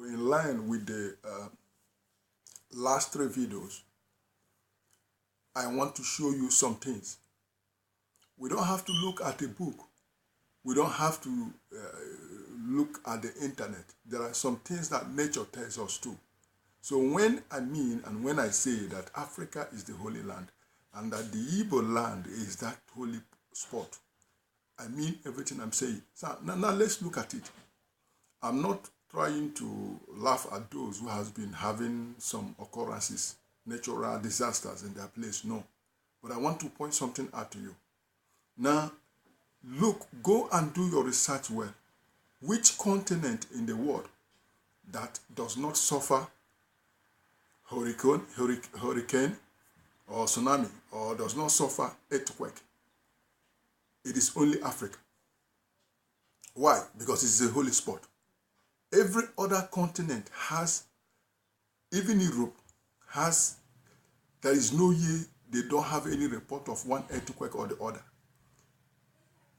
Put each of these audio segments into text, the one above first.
in line with the last three videos, I want to show you some things. We don't have to look at a book. We don't have to look at the internet. There are some things that nature tells us too. So when I mean and when I say that Africa is the Holy Land and that the Igbo land is that holy spot, I mean everything I'm saying. So now let's look at it. I'm not trying to laugh at those who has been having some occurrences, natural disasters in their place, no. But I want to point something out to you. Now, look, go and do your research well. Which continent in the world that does not suffer hurricane or tsunami or does not suffer earthquake? It is only Africa. Why? Because it's a holy spot. Every other continent has, even Europe has, there is no year they don't have any report of one earthquake or the other.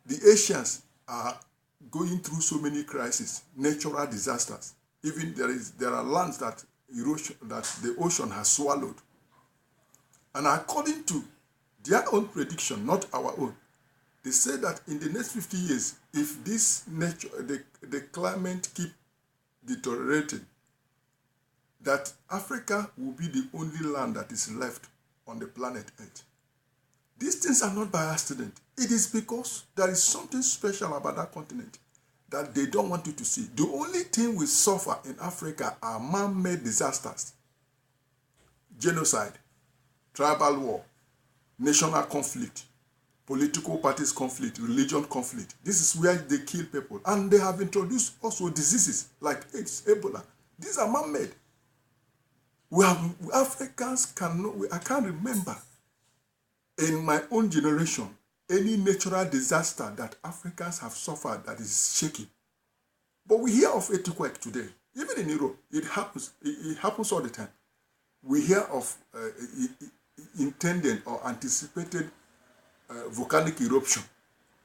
The Asians are going through so many crises, natural disasters. Even there are lands that the ocean has swallowed. And according to their own prediction, not our own, they say that in the next 50 years, if this the climate keep deteriorating, that Africa will be the only land that is left on the planet Earth. These things are not by accident. It is because there is something special about that continent that they don't want you to see. The only thing we suffer in Africa are man-made disasters. Genocide, tribal war, national conflict, political parties conflict, religion conflict. This is where they kill people. And they have introduced also diseases like AIDS, Ebola. These are man-made. Africans cannot, I can't remember in my own generation any natural disaster that Africans have suffered that is shaky. But we hear of earthquake today. Even in Europe, it happens. It happens all the time. We hear of intended or anticipated volcanic eruption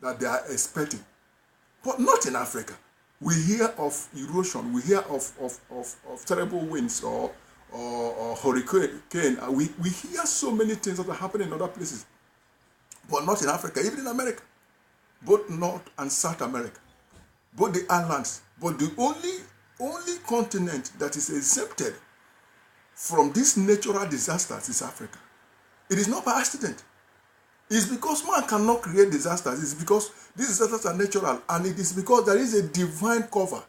that they are expecting. But not in Africa. We hear of erosion. We hear of terrible winds or hurricane. We hear so many things that are happening in other places. But not in Africa, even in America. Both North and South America. Both the islands. But the only continent that is exempted from these natural disasters is Africa. It is not by accident. It's because man cannot create disasters. It's because these disasters are natural. And it is because there is a divine cover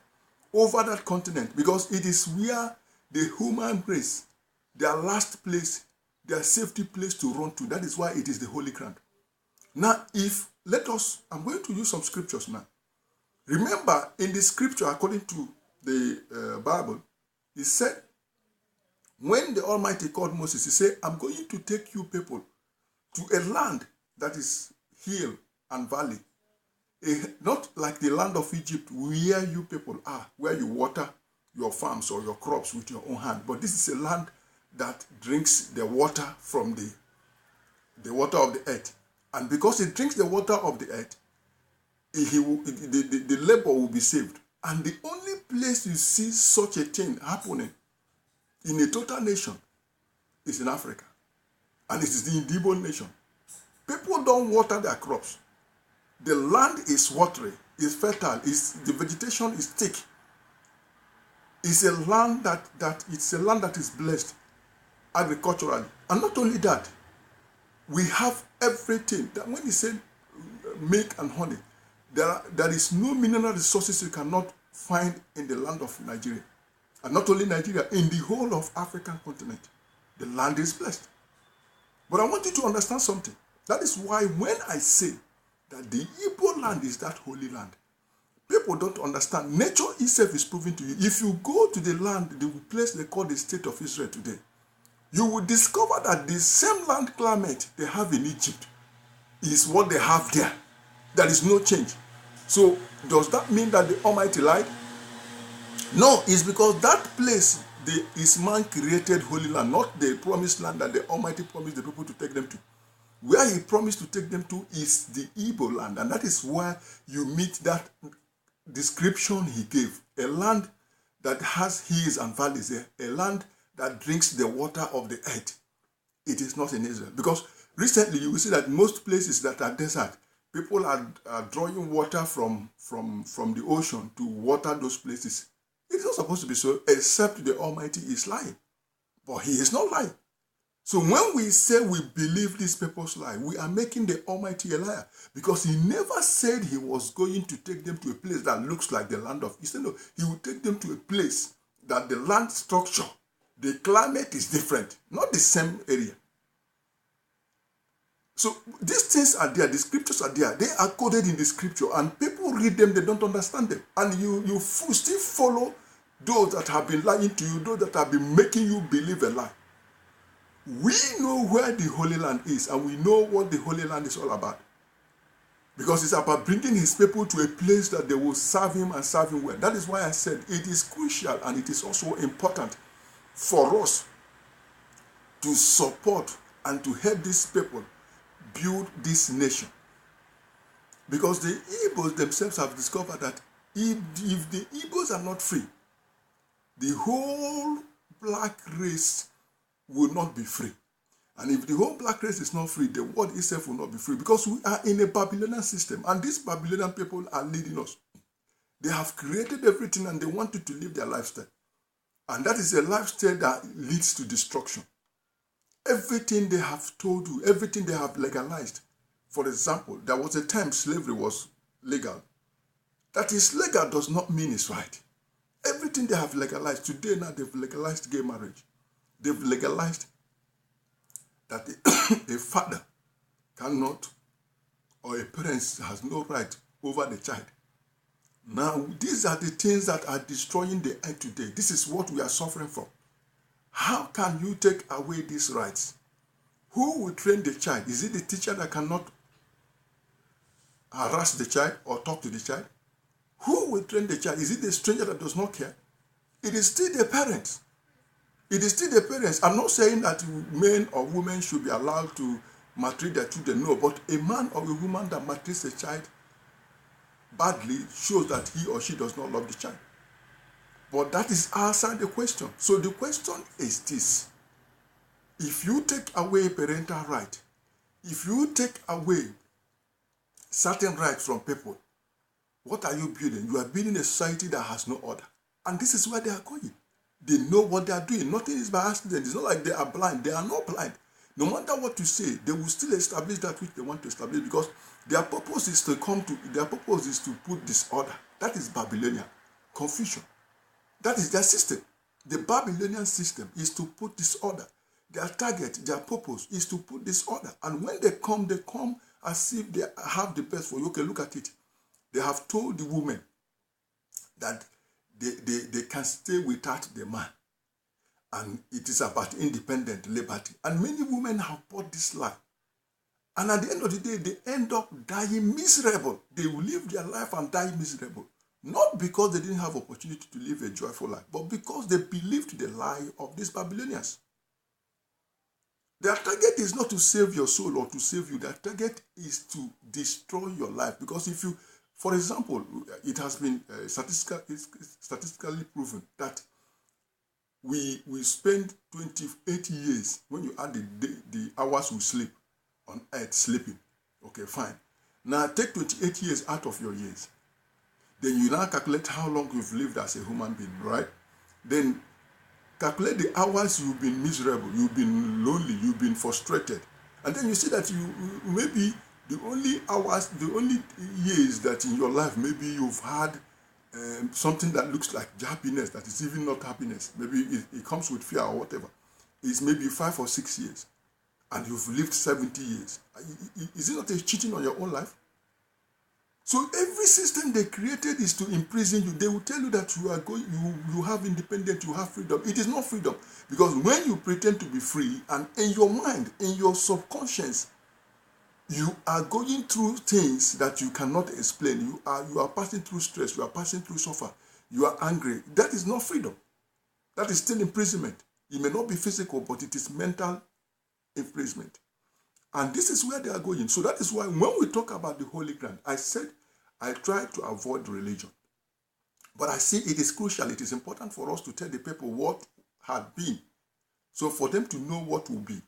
over that continent. Because it is where the human race, their last place, their safety place to run to. That is why it is the holy ground. Now, I'm going to use some scriptures now. Remember, in the scripture, according to the Bible, it said, when the Almighty called Moses, he said, I'm going to take you people to a land that is hill and valley. Not like the land of Egypt, where you people are, where you water your farms or your crops with your own hand. But this is a land that drinks the water from the water of the earth. And because it drinks the water of the earth, the labor will be saved. And the only place you see such a thing happening in a total nation is in Africa. And it is the Igbo nation. People don't water their crops. The land is watery, is fertile, the vegetation is thick. It's a land that is blessed agriculturally. And not only that, we have everything. That when you say milk and honey, there is no mineral resources you cannot find in the land of Nigeria. And not only Nigeria, in the whole of African continent, the land is blessed. But I want you to understand something. That is why when I say that the Igbo land is that holy land, people don't understand. Nature itself is proving to you. If you go to the land, the place they call the state of Israel today, you will discover that the same land climate they have in Egypt is what they have there. There is no change. So does that mean that the Almighty lied? No, it's because that place is man-created holy land, not the promised land that the Almighty promised the people to take them to. Where he promised to take them to is the Igbo land, and that is where you meet that description he gave. A land that has hills and valleys, a land that drinks the water of the earth. It is not in Israel. Because recently you will see that most places that are desert, people are drawing water from the ocean to water those places. It's not supposed to be so, except the Almighty is lying. But he is not lying. So when we say we believe these people's lie, we are making the Almighty a liar. Because he never said he was going to take them to a place that looks like the land of Israel. No, he would take them to a place that the land structure, the climate is different, not the same area. So these things are there, the scriptures are there, they are coded in the scripture, and people read them, they don't understand them. And you still follow those that have been lying to you, those that have been making you believe a lie. We know where the Holy Land is, and we know what the Holy Land is all about. Because it's about bringing his people to a place that they will serve him and serve him well. That is why I said it is crucial and it is also important for us to support and to help these people build this nation. Because the Igbos themselves have discovered that if the Igbos are not free, the whole black race will not be free. And if the whole black race is not free, the world itself will not be free. Because we are in a Babylonian system, and these Babylonian people are leading us. They have created everything and they want you to live their lifestyle. And that is a lifestyle that leads to destruction. Everything they have told you, everything they have legalized. For example, there was a time slavery was legal. That is legal does not mean it's right. Everything they have legalized. Today now they've legalized gay marriage. They've legalized that a father cannot, or a parent has no right over the child. Now, these are the things that are destroying the earth today. This is what we are suffering from. How can you take away these rights? Who will train the child? Is it the teacher that cannot harass the child or talk to the child? Who will train the child? Is it the stranger that does not care? It is still the parents. It is still the parents. I'm not saying that men or women should be allowed to maltreat their children. No, but a man or a woman that maltreats a child badly shows that he or she does not love the child. But that is outside the question. So the question is this. If you take away parental right, if you take away certain rights from people, what are you building? You are building a society that has no order. And this is where they are going. They know what they are doing. Nothing is by accident. It's not like they are blind. They are not blind. No matter what you say, they will still establish that which they want to establish, because their purpose is to put disorder. That is Babylonian confusion. That is their system. The Babylonian system is to put disorder. Their target, their purpose is to put disorder. And when they come as if they have the best for you. Okay, look at it. They have told the women that they can stay without the man. And it is about independent liberty. And many women have bought this lie. And at the end of the day, they end up dying miserable. They will live their life and die miserable. Not because they didn't have opportunity to live a joyful life, but because they believed the lie of these Babylonians. Their target is not to save your soul or to save you. Their target is to destroy your life. Because if you, for example, it has been statistically proven that we spend 28 years, when you add the hours we sleep on earth sleeping. Okay, fine. Now take 28 years out of your years. Then you now calculate how long you've lived as a human being, right? Then calculate the hours you've been miserable, you've been lonely, you've been frustrated. And then you see that you maybe the only years that in your life maybe you've had something that looks like happiness, that is even not happiness. Maybe it comes with fear or whatever. It's maybe 5 or 6 years. And you've lived 70 years. Is it not a cheating on your own life? So every system they created is to imprison you. They will tell you that you have independence, you have freedom. It is not freedom. Because when you pretend to be free, and in your mind, in your subconscious, you are going through things that you cannot explain. You are passing through stress, you are passing through suffer, you are angry. That is not freedom. That is still imprisonment. It may not be physical, but it is mental imprisonment. And this is where they are going. So that is why when we talk about the Holy Ground, I said I try to avoid religion. But I see it is crucial. It is important for us to tell the people what had been, so for them to know what will be.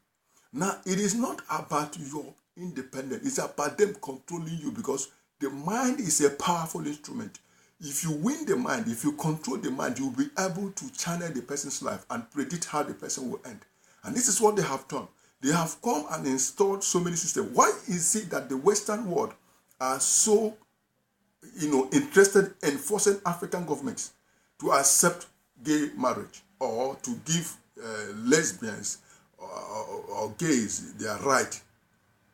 Now, it is not about your independence. It's about them controlling you, because the mind is a powerful instrument. If you win the mind, if you control the mind, you'll be able to channel the person's life and predict how the person will end. And this is what they have done. They have come and installed so many systems. Why is it that the Western world are so interested in forcing African governments to accept gay marriage, or to give lesbians or gays their right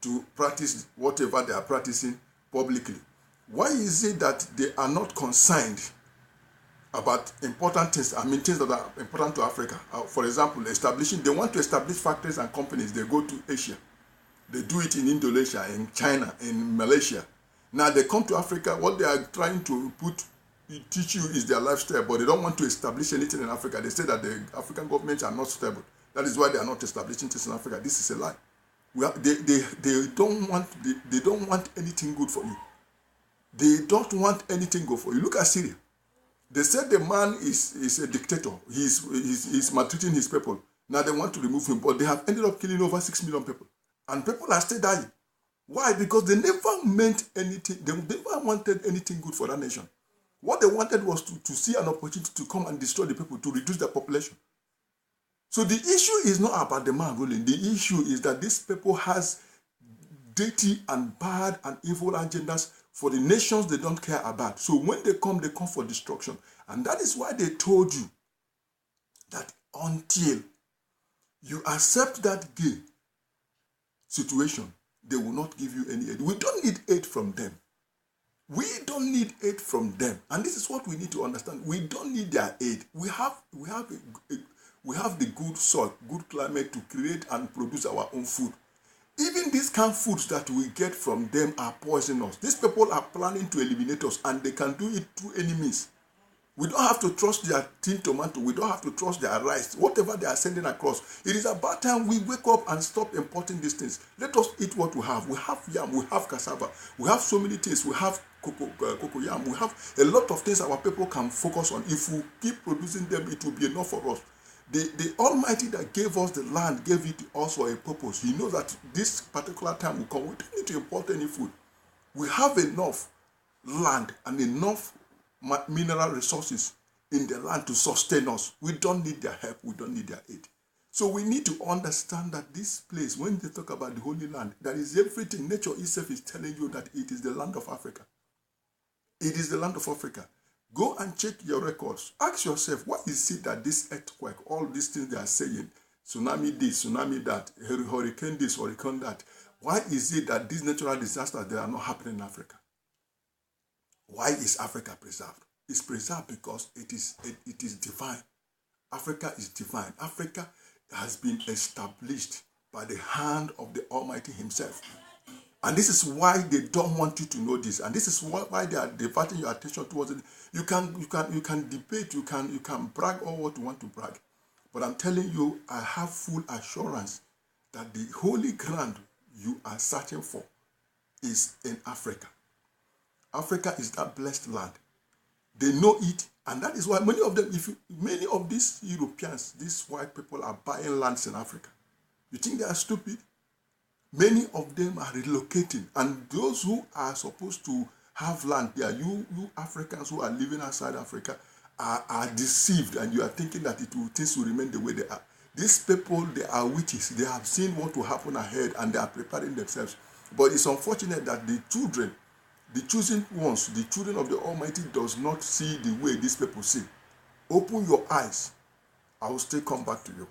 to practice whatever they are practicing publicly? Why is it that they are not concerned about important things, things that are important to Africa? For example, they want to establish factories and companies. They go to Asia. They do it in Indonesia, in China, in Malaysia. Now they come to Africa. What they are trying to teach you is their lifestyle, but they don't want to establish anything in Africa. They say that the African governments are not stable. That is why they are not establishing things in Africa. This is a lie. They don't want anything good for you. They don't want anything good for you. Look at Syria. They said the man is a dictator. He's maltreating his people. Now they want to remove him, but they have ended up killing over 6 million people. And people are still dying. Why? Because they never meant anything. They never wanted anything good for that nation. What they wanted was to see an opportunity to come and destroy the people, to reduce their population. So the issue is not about the man ruling. The issue is that these people has dirty and bad and evil agendas for the nations they don't care about. So when they come for destruction. And that is why they told you that until you accept that gay situation, they will not give you any aid. We don't need aid from them. We don't need aid from them. And this is what we need to understand. We don't need their aid. We have the good soil, good climate to create and produce our own food. Even these canned foods that we get from them are poisonous. These people are planning to eliminate us, and they can do it through any means. We don't have to trust their tin tomato. We don't have to trust their rice. Whatever they are sending across. It is about time we wake up and stop importing these things. Let us eat what we have. We have yam. We have cassava. We have so many things. We have cocoyam. We have a lot of things our people can focus on. If we keep producing them, it will be enough for us. The Almighty that gave us the land gave it to us for a purpose. He knows that this particular time will come. We don't need to import any food. We have enough land and enough mineral resources in the land to sustain us. We don't need their help. We don't need their aid. So we need to understand that this place, when they talk about the Holy Land, that is everything. Nature itself is telling you that it is the land of Africa. It is the land of Africa. Go and check your records. Ask yourself, what is it that this earthquake, all these things they are saying, tsunami this, tsunami that, hurricane this, hurricane that, why is it that these natural disasters, they are not happening in Africa? Why is Africa preserved? It's preserved because it is divine. Africa is divine. Africa has been established by the hand of the Almighty himself. And this is why they don't want you to know this. And this is why they are diverting your attention towards it. You can debate, you can brag all what you want to brag. But I'm telling you, I have full assurance that the holy ground you are searching for is in Africa. Africa is that blessed land. They know it, and that is why many of these Europeans, these white people are buying lands in Africa. You think they are stupid? Many of them are relocating, and those who are supposed to have land there, you Africans who are living outside Africa, are deceived, and you are thinking that things will remain the way they are. These people, they are witches. They have seen what will happen ahead, and they are preparing themselves. But it's unfortunate that the chosen ones, the children of the Almighty, does not see the way these people see. Open your eyes. I will still come back to you.